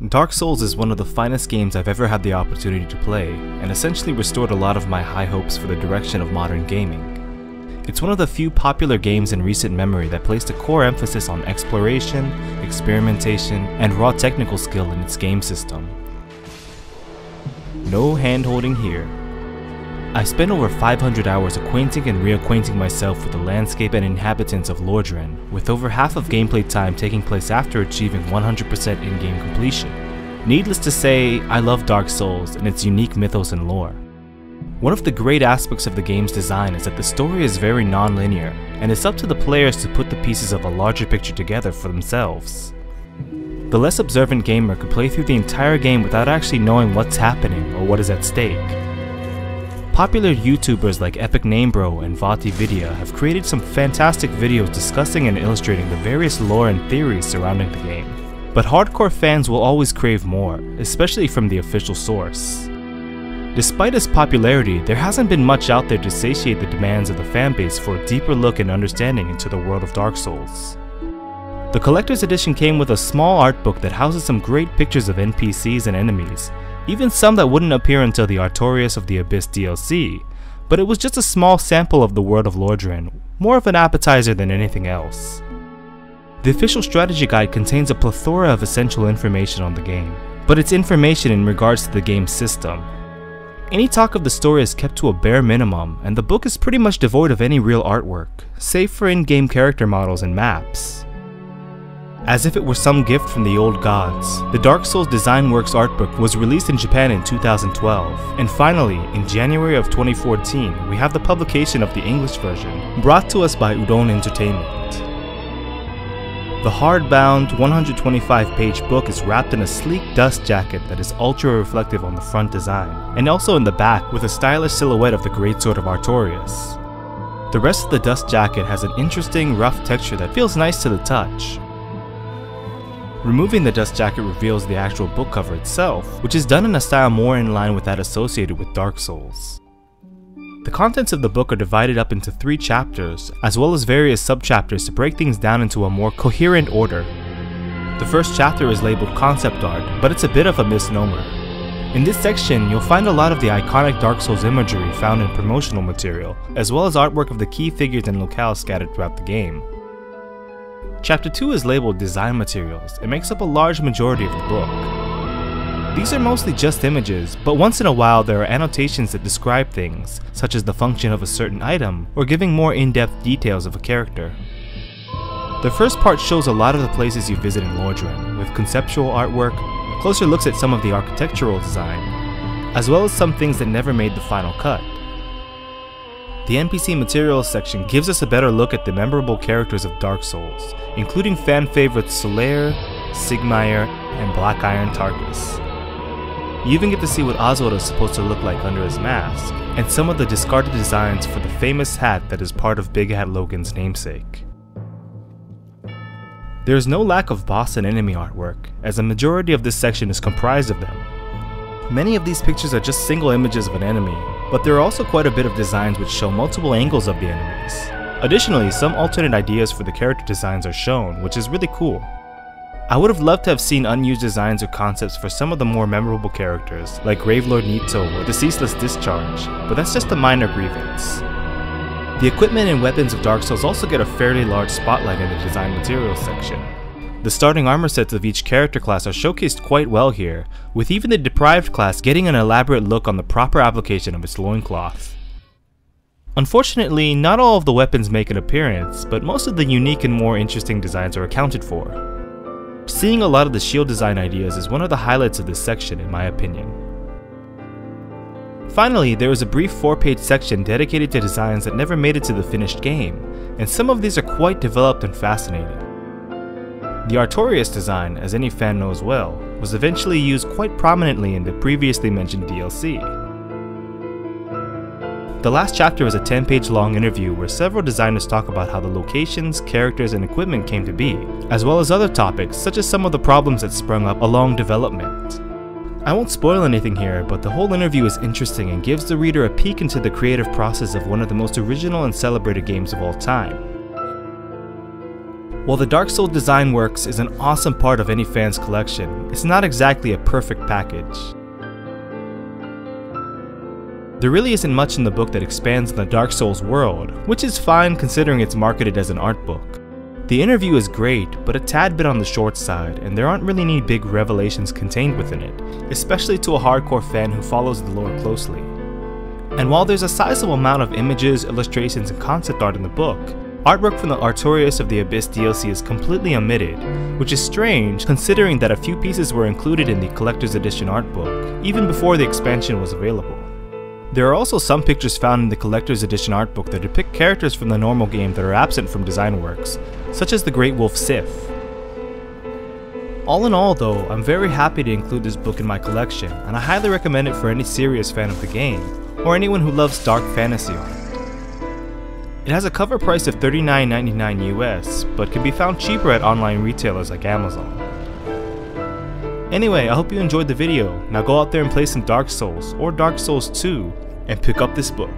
Dark Souls is one of the finest games I've ever had the opportunity to play, and essentially restored a lot of my high hopes for the direction of modern gaming. It's one of the few popular games in recent memory that placed a core emphasis on exploration, experimentation, and raw technical skill in its game system. No hand-holding here. I spent over 500 hours acquainting and reacquainting myself with the landscape and inhabitants of Lordran, with over half of gameplay time taking place after achieving 100% in-game completion. Needless to say, I love Dark Souls and its unique mythos and lore. One of the great aspects of the game's design is that the story is very non-linear, and it's up to the players to put the pieces of a larger picture together for themselves. The less observant gamer could play through the entire game without actually knowing what's happening or what is at stake. Popular YouTubers like Epic Namebro and VatiVidya have created some fantastic videos discussing and illustrating the various lore and theories surrounding the game. But hardcore fans will always crave more, especially from the official source. Despite its popularity, there hasn't been much out there to satiate the demands of the fanbase for a deeper look and understanding into the world of Dark Souls. The collector's edition came with a small art book that houses some great pictures of NPCs and enemies, even some that wouldn't appear until the Artorias of the Abyss DLC, but it was just a small sample of the world of Lordran, more of an appetizer than anything else. The official strategy guide contains a plethora of essential information on the game, but it's information in regards to the game's system. Any talk of the story is kept to a bare minimum, and the book is pretty much devoid of any real artwork, save for in-game character models and maps. As if it were some gift from the old gods, the Dark Souls Design Works art book was released in Japan in 2012, and finally, in January of 2014, we have the publication of the English version, brought to us by Udon Entertainment. The hardbound, 125-page book is wrapped in a sleek dust jacket that is ultra-reflective on the front design, and also in the back with a stylish silhouette of the greatsword of Artorias. The rest of the dust jacket has an interesting, rough texture that feels nice to the touch. Removing the dust jacket reveals the actual book cover itself, which is done in a style more in line with that associated with Dark Souls. The contents of the book are divided up into 3 chapters, as well as various sub-chapters to break things down into a more coherent order. The first chapter is labeled concept art, but it's a bit of a misnomer. In this section, you'll find a lot of the iconic Dark Souls imagery found in promotional material, as well as artwork of the key figures and locales scattered throughout the game. Chapter 2 is labeled Design Materials and makes up a large majority of the book. These are mostly just images, but once in a while there are annotations that describe things, such as the function of a certain item, or giving more in-depth details of a character. The first part shows a lot of the places you visit in Lordran, with conceptual artwork, closer looks at some of the architectural design, as well as some things that never made the final cut. The Npc Materials section gives us a better look at the memorable characters of Dark Souls, including fan favorites Solaire, Sigmire, and Black Iron Tarkus. You even get to see what Oswald is supposed to look like under his mask, and some of the discarded designs for the famous hat that is part of Big Hat Logan's namesake. There is no lack of boss and enemy artwork, as a majority of this section is comprised of them. Many of these pictures are just single images of an enemy, but there are also quite a bit of designs which show multiple angles of the enemies. Additionally, some alternate ideas for the character designs are shown, which is really cool. I would have loved to have seen unused designs or concepts for some of the more memorable characters, like Gravelord Nito or the Ceaseless Discharge, but that's just a minor grievance. The equipment and weapons of Dark Souls also get a fairly large spotlight in the Design Materials section. The starting armor sets of each character class are showcased quite well here, with even the Deprived class getting an elaborate look on the proper application of its loincloth. Unfortunately, not all of the weapons make an appearance, but most of the unique and more interesting designs are accounted for. Seeing a lot of the shield design ideas is one of the highlights of this section in my opinion. Finally, there is a brief 4-page section dedicated to designs that never made it to the finished game, and some of these are quite developed and fascinating. The Artorias design, as any fan knows well, was eventually used quite prominently in the previously mentioned DLC. The last chapter is a 10-page long interview where several designers talk about how the locations, characters, and equipment came to be, as well as other topics such as some of the problems that sprung up along development. I won't spoil anything here, but the whole interview is interesting and gives the reader a peek into the creative process of one of the most original and celebrated games of all time. While the Dark Souls design works is an awesome part of any fan's collection, it's not exactly a perfect package. There really isn't much in the book that expands on the Dark Souls world, which is fine considering it's marketed as an art book. The interview is great, but a tad bit on the short side, and there aren't really any big revelations contained within it, especially to a hardcore fan who follows the lore closely. And while there's a sizable amount of images, illustrations, and concept art in the book, artwork from the Artorias of the Abyss DLC is completely omitted, which is strange considering that a few pieces were included in the Collector's Edition art book, even before the expansion was available. There are also some pictures found in the Collector's Edition art book that depict characters from the normal game that are absent from design works, such as the Great Wolf Sif. All in all though, I'm very happy to include this book in my collection, and I highly recommend it for any serious fan of the game, or anyone who loves dark fantasy art. It has a cover price of $39.99 US, but can be found cheaper at online retailers like Amazon. Anyway, I hope you enjoyed the video. Now go out there and play some Dark Souls, or Dark Souls 2, and pick up this book.